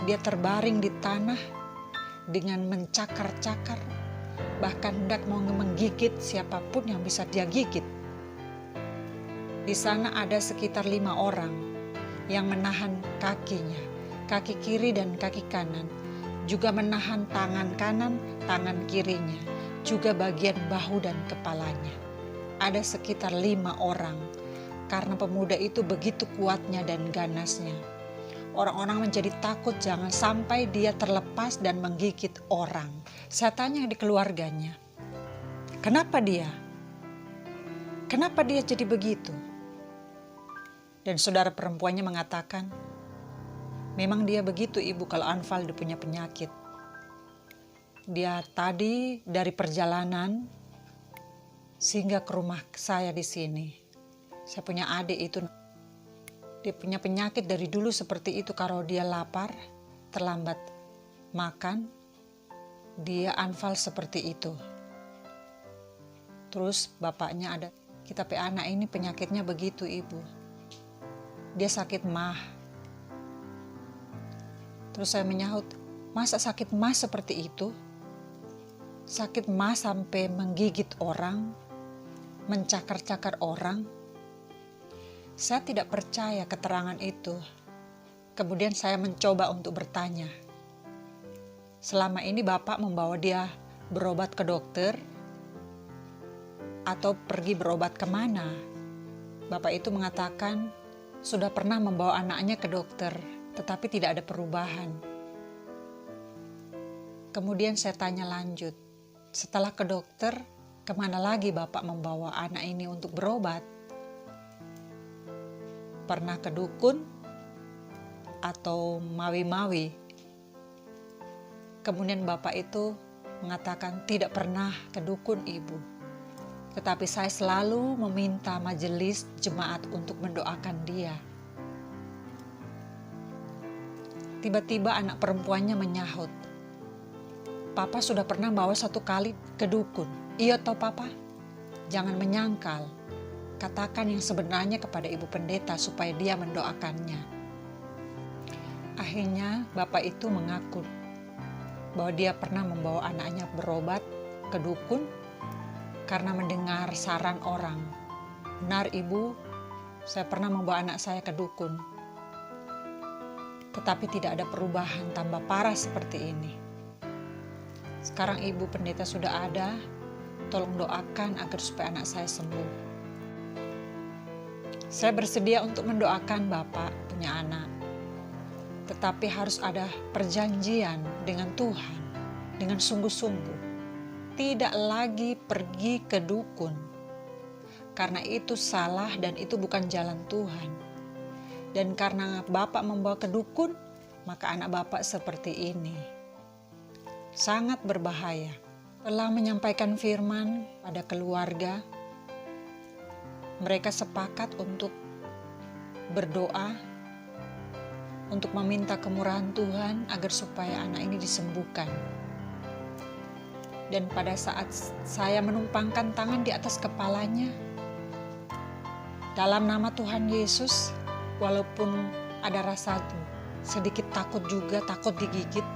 Dia terbaring di tanah dengan mencakar-cakar, bahkan hendak mau menggigit siapapun yang bisa dia gigit. Di sana ada sekitar 5 orang yang menahan kakinya, kaki kiri dan kaki kanan, juga menahan tangan kanan, tangan kirinya, juga bagian bahu dan kepalanya. Ada sekitar 5 orang, karena pemuda itu begitu kuatnya dan ganasnya. Orang-orang menjadi takut jangan sampai dia terlepas dan menggigit orang. Saya tanya di keluarganya, kenapa dia? Kenapa dia jadi begitu? Dan saudara perempuannya mengatakan, memang dia begitu ibu kalau Anfal dia punya penyakit. Dia tadi dari perjalanan sehingga ke rumah saya di sini. Saya punya adik itu, dia punya penyakit dari dulu seperti itu. Kalau dia lapar, terlambat makan, dia Anfal seperti itu. Terus bapaknya ada, kita pe anak ini penyakitnya begitu ibu. Dia sakit mah. Terus saya menyahut, masa sakit mah seperti itu? Sakit mah sampai menggigit orang, mencakar-cakar orang. Saya tidak percaya keterangan itu. Kemudian saya mencoba untuk bertanya. Selama ini Bapak membawa dia berobat ke dokter atau pergi berobat kemana? Bapak itu mengatakan sudah pernah membawa anaknya ke dokter, tetapi tidak ada perubahan. Kemudian saya tanya lanjut, setelah ke dokter, kemana lagi Bapak membawa anak ini untuk berobat? Pernah ke dukun atau mawi-mawi? Kemudian Bapak itu mengatakan tidak pernah ke dukun ibu. Tetapi saya selalu meminta majelis jemaat untuk mendoakan dia. Tiba-tiba anak perempuannya menyahut, Papa sudah pernah bawa 1 kali ke dukun. Iya toh Papa? Jangan menyangkal. Katakan yang sebenarnya kepada ibu pendeta supaya dia mendoakannya. Akhirnya Bapak itu mengaku bahwa dia pernah membawa anaknya berobat ke dukun karena mendengar saran orang. Benar ibu, saya pernah membawa anak saya ke dukun. Tetapi tidak ada perubahan, tambah parah seperti ini. Sekarang ibu pendeta sudah ada, tolong doakan agar supaya anak saya sembuh. Saya bersedia untuk mendoakan Bapak punya anak. tetapi harus ada perjanjian dengan Tuhan, dengan sungguh-sungguh. Tidak lagi pergi ke dukun, karena itu salah dan itu bukan jalan Tuhan. Dan karena Bapak membawa ke dukun, maka anak Bapak seperti ini. Sangat berbahaya. Telah menyampaikan firman pada keluarga, mereka sepakat untuk berdoa, untuk meminta kemurahan Tuhan agar supaya anak ini disembuhkan. Dan pada saat saya menumpangkan tangan di atas kepalanya, dalam nama Tuhan Yesus, walaupun ada rasa sedikit takut juga, takut digigit,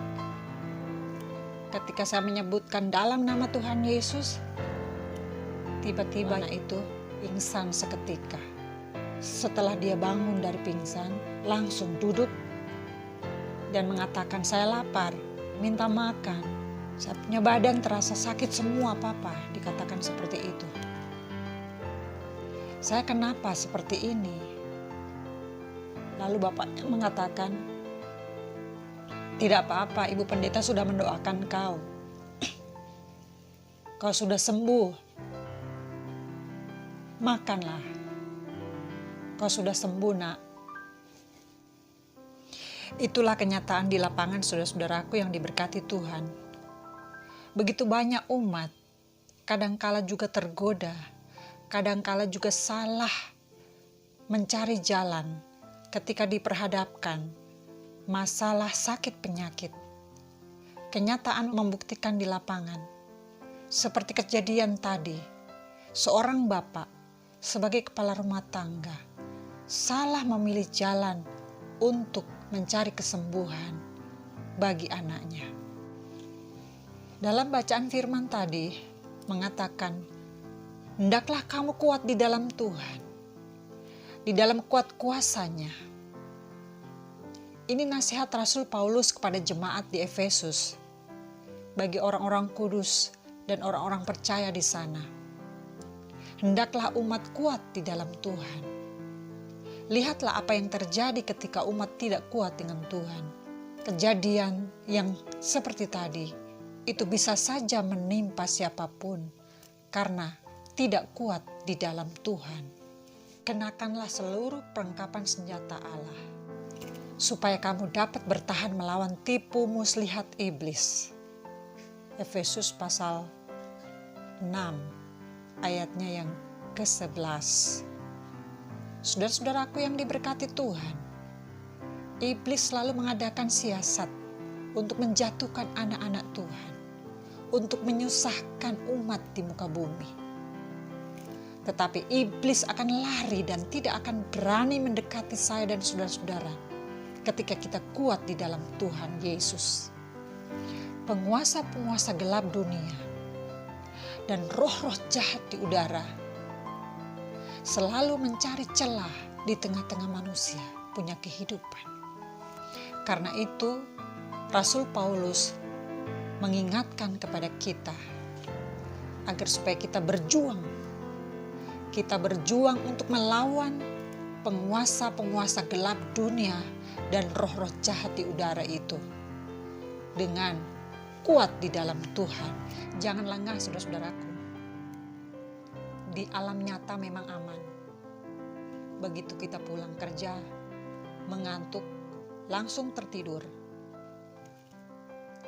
ketika saya menyebutkan dalam nama Tuhan Yesus, tiba-tiba anak itu pingsan seketika. Setelah dia bangun dari pingsan, langsung duduk dan mengatakan, "Saya lapar, minta makan. Saya punya badan terasa sakit semua, Papa." Dikatakan seperti itu. Saya kenapa seperti ini? Lalu bapaknya mengatakan, "Tidak apa-apa, Ibu Pendeta sudah mendoakan kau. Kau sudah sembuh. Makanlah. Kau sudah sembuh, Nak." Itulah kenyataan di lapangan, saudara-saudaraku yang diberkati Tuhan. Begitu banyak umat, kadangkala juga tergoda, kadangkala juga salah mencari jalan ketika diperhadapkan masalah sakit penyakit. Kenyataan membuktikan di lapangan, seperti kejadian tadi, seorang bapak sebagai kepala rumah tangga salah memilih jalan untuk mencari kesembuhan bagi anaknya. Dalam bacaan firman tadi mengatakan, "Hendaklah kamu kuat di dalam Tuhan, di dalam kuat kuasanya." Ini nasihat Rasul Paulus kepada jemaat di Efesus, bagi orang-orang kudus dan orang-orang percaya di sana. Hendaklah umat kuat di dalam Tuhan. Lihatlah apa yang terjadi ketika umat tidak kuat dengan Tuhan. Kejadian yang seperti tadi, itu bisa saja menimpa siapapun karena tidak kuat di dalam Tuhan. Kenakanlah seluruh perlengkapan senjata Allah, supaya kamu dapat bertahan melawan tipu muslihat iblis. Efesus pasal 6 ayatnya yang ke-11. Saudara-saudaraku yang diberkati Tuhan, iblis selalu mengadakan siasat untuk menjatuhkan anak-anak Tuhan, untuk menyusahkan umat di muka bumi. Tetapi iblis akan lari dan tidak akan berani mendekati saya dan saudara-saudara ketika kita kuat di dalam Tuhan Yesus. Penguasa-penguasa gelap dunia dan roh-roh jahat di udara selalu mencari celah di tengah-tengah manusia punya kehidupan. Karena itu Rasul Paulus mengingatkan kepada kita agar supaya kita berjuang untuk melawan penguasa-penguasa gelap dunia dan roh-roh jahat di udara itu dengan kuat di dalam Tuhan. Jangan lengah, saudara-saudaraku. Di alam nyata memang aman. Begitu kita pulang kerja, mengantuk, langsung tertidur.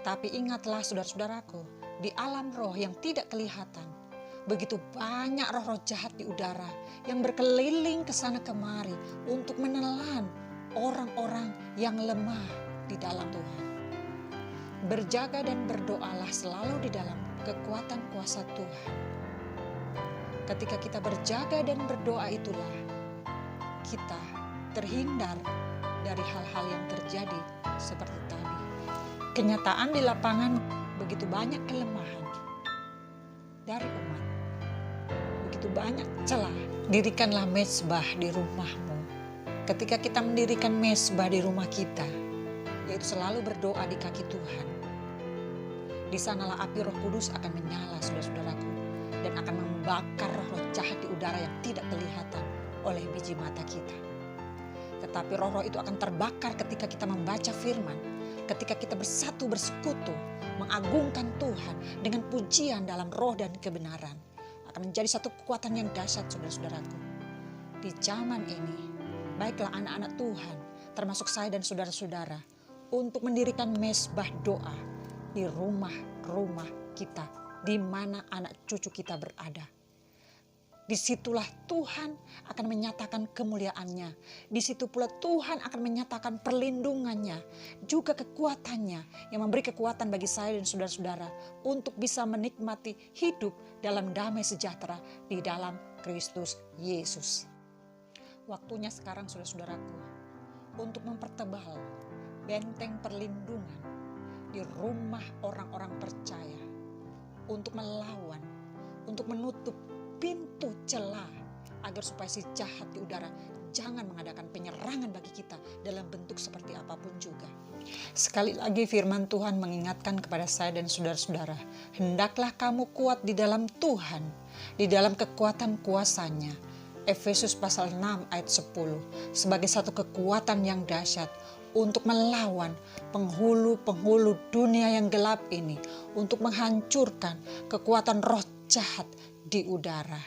Tapi ingatlah saudara-saudaraku, di alam roh yang tidak kelihatan, begitu banyak roh-roh jahat di udara yang berkeliling ke sana kemari untuk menelan orang-orang yang lemah di dalam Tuhan. Berjaga dan berdoalah selalu di dalam kekuatan kuasa Tuhan. Ketika kita berjaga dan berdoa itulah kita terhindar dari hal-hal yang terjadi seperti tadi. Kenyataan di lapangan begitu banyak kelemahan dari umat. Begitu banyak celah. Dirikanlah mezbah di rumahmu. Ketika kita mendirikan mezbah di rumah kita, yaitu selalu berdoa di kaki Tuhan, di sanalah api Roh Kudus akan menyala, saudara-saudaraku, dan akan membakar roh-roh jahat di udara yang tidak kelihatan oleh biji mata kita. Tetapi roh-roh itu akan terbakar ketika kita membaca firman, ketika kita bersatu bersekutu, mengagungkan Tuhan dengan pujian dalam roh dan kebenaran. Akan menjadi satu kekuatan yang dahsyat, saudara-saudaraku. Di zaman ini, baiklah anak-anak Tuhan, termasuk saya dan saudara-saudara, untuk mendirikan mezbah doa di rumah-rumah kita, di mana anak cucu kita berada. Disitulah Tuhan akan menyatakan kemuliaannya. Di situ pula Tuhan akan menyatakan perlindungannya, juga kekuatannya yang memberi kekuatan bagi saya dan saudara-saudara untuk bisa menikmati hidup dalam damai sejahtera di dalam Kristus Yesus. Waktunya sekarang, saudara-saudaraku, untuk mempertebal benteng perlindungan di rumah orang-orang percaya, untuk melawan, untuk menutup pintu celah agar supaya si jahat di udara jangan mengadakan penyerangan bagi kita dalam bentuk seperti apapun juga. Sekali lagi firman Tuhan mengingatkan kepada saya dan saudara-saudara, hendaklah kamu kuat di dalam Tuhan, di dalam kekuatan kuasanya. Efesus pasal 6 ayat 10, sebagai satu kekuatan yang dahsyat untuk melawan penghulu-penghulu dunia yang gelap ini, untuk menghancurkan kekuatan roh jahat di udara.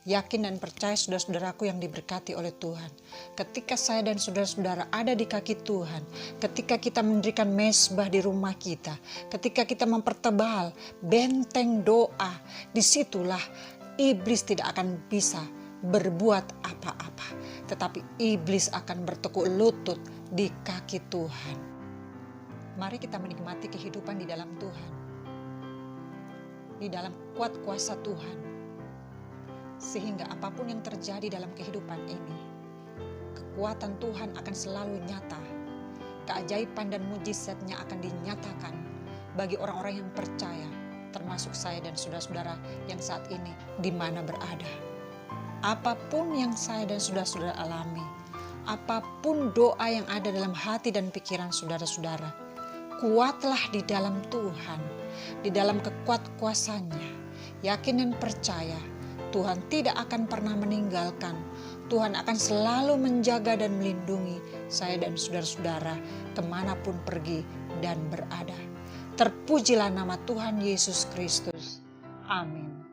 Yakin dan percaya saudara-saudaraku yang diberkati oleh Tuhan, ketika saya dan saudara-saudara ada di kaki Tuhan, ketika kita mendirikan mezbah di rumah kita, ketika kita mempertebal benteng doa, disitulah iblis tidak akan bisa berbuat apa-apa, tetapi iblis akan bertekuk lutut di kaki Tuhan. Mari kita menikmati kehidupan di dalam Tuhan, di dalam kuat kuasa Tuhan, sehingga apapun yang terjadi dalam kehidupan ini, kekuatan Tuhan akan selalu nyata. Keajaiban dan mujizatnya akan dinyatakan bagi orang-orang yang percaya, termasuk saya dan saudara-saudara yang saat ini di mana berada. Apapun yang saya dan saudara-saudara alami, apapun doa yang ada dalam hati dan pikiran saudara-saudara, kuatlah di dalam Tuhan, di dalam kekuat kuasanya. Yakin dan percaya, Tuhan tidak akan pernah meninggalkan. Tuhan akan selalu menjaga dan melindungi saya dan saudara-saudara kemanapun pergi dan berada. Terpujilah nama Tuhan Yesus Kristus. Amin.